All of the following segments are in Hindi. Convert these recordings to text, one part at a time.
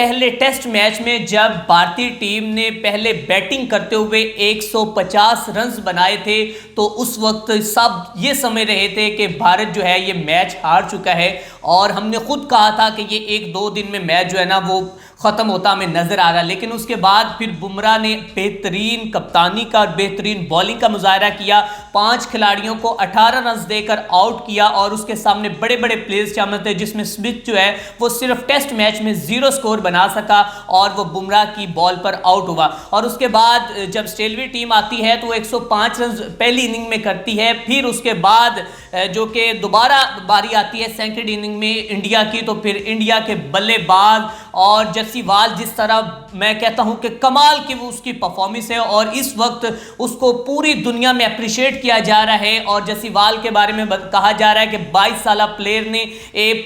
पहले टेस्ट मैच में जब भारतीय टीम ने पहले बैटिंग करते हुए 150 रन्स बनाए थे तो उस वक्त सब ये समझ रहे थे कि भारत जो है ये मैच हार चुका है और हमने खुद कहा था कि ये 1-2 दिन में मैच जो है ना वो ख़त्म होता हमें नज़र आ रहा। लेकिन उसके बाद फिर बुमराह ने बेहतरीन कप्तानी का और बेहतरीन बॉलिंग का मुजाहरा किया, 5 खिलाड़ियों को 18 रन देकर आउट किया और उसके सामने बड़े बड़े प्लेयर्स शामिल थे जिसमें स्मिथ जो है वो सिर्फ टेस्ट मैच में 0 स्कोर बना सका और वो बुमराह की बॉल पर आउट हुआ। और उसके बाद जब ऑस्ट्रेलियाई टीम आती है तो वो 105 रन पहली इनिंग में करती है, फिर उसके बाद जो कि दोबारा बारी आती है सेकंड इनिंग में इंडिया की, तो फिर इंडिया के बल्लेबाज और जसीवाल जिस तरह मैं कहता हूं कि कमाल की वो उसकी परफॉर्मेंस है और इस वक्त उसको पूरी दुनिया में अप्रिशिएट किया जा रहा है। और जसीवाल के बारे में कहा जा रहा है कि 22 साल प्लेयर ने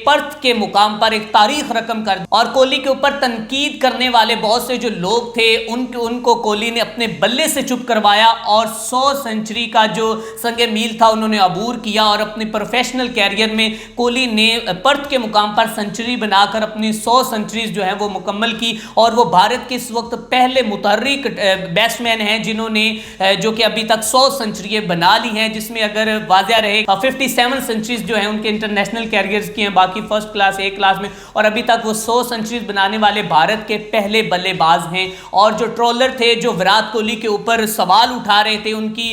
पर्थ के मुकाम पर एक तारीख रकम कर दी और कोहली के ऊपर तनकीद करने वाले बहुत से जो लोग थे उनको कोहली ने अपने बल्ले से चुप करवाया और 100 सेंचुरी का जो संगे मील था उन्होंने अबूर किया और अपने प्रोफेशनल कैरियर में कोहली ने पर्थ के मुकाम पर सेंचुरी बनाकर अपनी 100 सेंचुरीज जो है वो मुकम्मल की और वो भारत के इस वक्त पहले मुतहर्रिक बैट्समैन हैं जिन्होंने जो कि अभी तक 100 सेंचुरी बना ली हैं, जिसमें अगर वाजिया रहे 57 सेंचुरीज जो है उनके इंटरनेशनल कैरियर्स की हैं, बाकी फर्स्ट क्लास ए क्लास में, और अभी तक वो 100 सेंचुरीज बनाने वाले भारत के पहले बल्लेबाज हैं। और जो ट्रोलर थे जो विराट कोहली के ऊपर सवाल उठा रहे थे, उनकी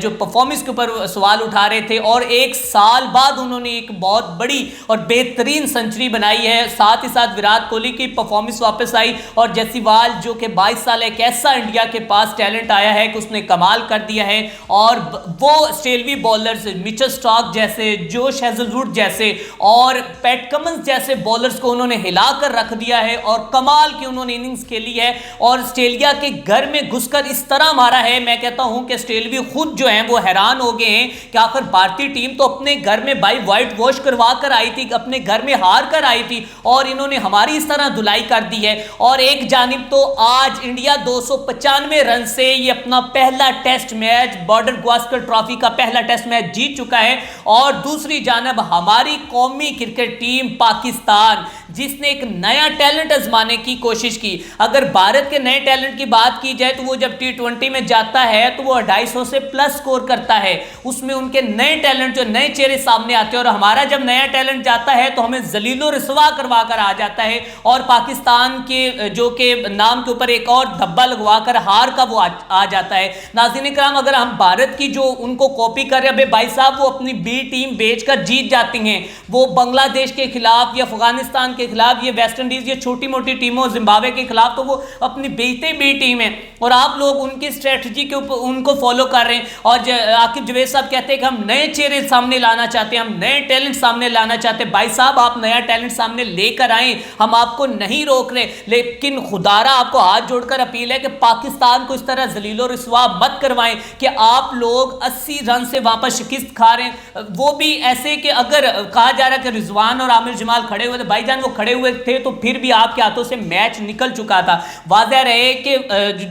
जो परफॉर्मेंस के ऊपर सवाल उठा रहे थे, और 1 साल बाद उन्होंने एक बहुत बड़ी और बेहतरीन सेंचुरी बनाई है, साथ ही साथ विराट कोहली की परफॉर्मेंस वापस आई और जसीवाल जो कि 22 साल एक ऐसा इंडिया के पास टैलेंट आया है कि उसने कमाल कर दिया है और वो ऑस्ट्रेलियाई बॉलर्स मिचेल स्टार्क जैसे, जोश हेजलवुड जैसे और पैट कमिंस जैसे बॉलर्स को उन्होंने हिलाकर रख दिया है और कमाल की उन्होंने इनिंग्स खेली है और ऑस्ट्रेलिया के घर में घुसकर इस तरह मारा है। मैं कहता हूं कि ऑस्ट्रेलिया खुद जो है वो हैरान हो गए हैं कि आखिर भारतीय टीम तो अपने घर में भाई व्हाइट वॉश करवा कर आई थी, अपने घर में हार कर आई थी और इन्होंने हमारी इस तरह धुलाई कर दी है। और एक जानिब तो आज इंडिया 295 रन से ये अपना पहला test match Border Gavaskar trophy का पहला टेस्ट मैच जीत चुका है और दूसरी जानिब हमारी कौमी क्रिकेट टीम पाकिस्तान जिसने एक नया टैलेंट आजमाने की कोशिश की। अगर भारत के नए टैलेंट की बात की जाए तो वो जब T20 में जाता है तो वो 250 से प्लस स्कोर करता है, उसमें उनके नए टैलेंट जो नए चेहरे सामने आते हैं और हमारा जब नया टैलेंट जाता है तो हमें जलीलो रिसवा करवा कर आ जाता है और पाकिस्तान के जो के नाम के ऊपर एक और धब्बा लगवाकर हार का वो आ जाता है। नाज़रीन इकराम, अगर हम भारत की जो उनको कॉपी कर रहे हैं, भाई साहब वो अपनी बी टीम बेचकर जीत जाती हैं, वो बांग्लादेश के खिलाफ या अफगानिस्तान के खिलाफ, ये वेस्ट इंडीज, ये छोटी मोटी टीमों जिम्बाब्वे के खिलाफ तो वो अपनी बेचते बी टीम है और आप लोग उनकी स्ट्रेटजी के ऊपर उनको फॉलो कर रहे हैं। और आकिब जवेद साहब कहते हैं कि हम नए चेहरे सामने लाना चाहते हैं, हम नए टैलेंट सामने लाना चाहते हैं। भाई साहब आप नया टैलेंट सामने लेकर आए, हम आपको नहीं रोक रहे, लेकिन खुदारा आपको हाथ जोड़कर अपील है कि पाकिस्तान को इस तरह जलीलो रिसवा मत करवाएं कि आप लोग 80 रन से वहां पर शिकस्त खा रहे हैं, वो भी ऐसे कि अगर कहा जा रहा है कि रिजवान और आमिर जमाल खड़े हुए थे, भाईजान वो खड़े हुए थे तो फिर भी आपके हाथों से मैच निकल चुका था। वाज़ेह रहे कि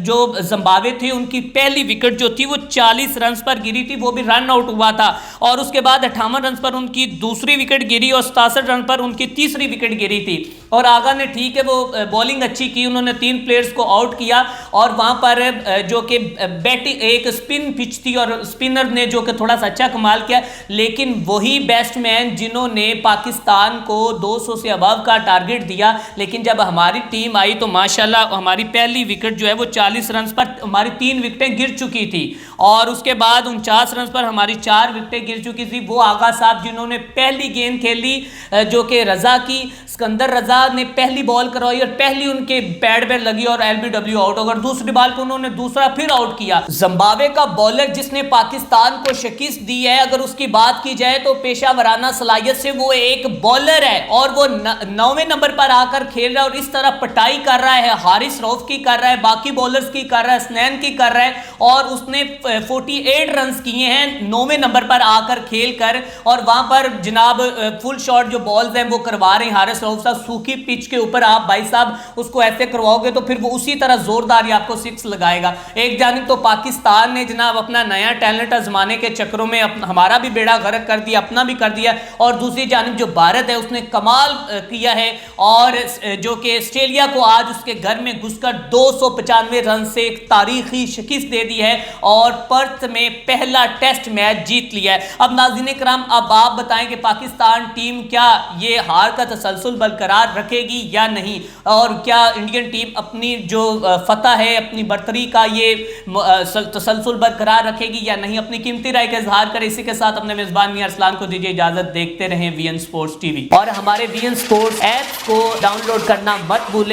जो जिम्बाब्वे थी उनकी पहली विकेट जो थी वो 40 रन पर गिरी थी, वो भी रन आउट हुआ था और उसके बाद 58 रन पर उनकी दूसरी विकेट गिरी और 67 रन पर उनकी तीसरी विकेट गिरी थी। और आगा ने ठीक है वो बॉलिंग अच्छी की, उन्होंने 3 प्लेयर्स को आउट किया और वहां पर जो कि बैटिंग एक स्पिन पिच थी और स्पिनर ने जो कि थोड़ा सा अच्छा कमाल किया, लेकिन वही बैट्समैन जिन्होंने पाकिस्तान को 200 से अबव का टारगेट दिया, लेकिन जब हमारी टीम आई तो माशाल्लाह हमारी पहली विकेट जो है वो 40 रन पर हमारी 3 विकेटें गिर चुकी थी और उसके बाद 49 रन पर हमारी 4 विकेटें गिर चुकी थी। वो आगा साहब जिन्होंने पहली गेंद खेली जो कि रजा की, सिकंदर रजा ने पहली बॉल करवाई और पहली उनके पैड पर लगी और LBW आउट हो गया, दूसरी बॉल पर उन्होंने दूसरा फिर आउट किया। जिम्बाब्वे का बॉलर जिसने पाकिस्तान को शिकस्त दी है, अगर उसकी बात की जाए तो पेशा वराना सलाहियत से वो एक बॉलर है और वो 9वें नंबर पर आकर खेल रहा है और इस तरह पटाई कर रहा है, हारिस रऊफ की कर रहा है, बाकी बॉलर्स की कर रहा है, स्नैन की कर रहा है और उसने 48 रन किए हैं 9वें नंबर पर आकर खेल कर और वहां पर जनाब फुल शॉट जो बॉल्स हैं वो करवा रहे हैं हारिस रऊफ साहब, सूखी पिच के ऊपर आप भाई साहब उसको ऐसे करवाओगे तो फिर वो उसी तरह जोरदार ही आपको सिक्स लगाएगा। एक जानिब तो पाकिस्तान ने जनाब अपना नया टैलेंट आजमाने के चक्करों में हमारा भी बेड़ा गर्क कर दिया, अपना भी कर दिया, और दूसरी जानिब जो भारत है उसने कमाल किया है और जो कि ऑस्ट्रेलिया को आज उसके घर में घुसकर 295 रन से एक तारीखी शिकस्त दे दी है और पर्थ में पहला टेस्ट मैच जीत लिया है। अब नाज़रीन कराम, अब आप बताएं कि पाकिस्तान टीम क्या ये हार का तसलसल बरकरार रखेगी या नहीं, और क्या इंडियन टीम अपनी जो फतह है, अपनी बर्तरी का ये तसलसल बरकरार रखेगी या नहीं, अपनी कीमती राय का इजहार करें। इसी के साथ अपने मेजबान मियां अरसलान को दीजिए इजाजत। देखते रहें वीएन स्पोर्ट्स टीवी और हमारे वीएन स्पोर्ट्स ऐप को डाउनलोड करना मत भूलें।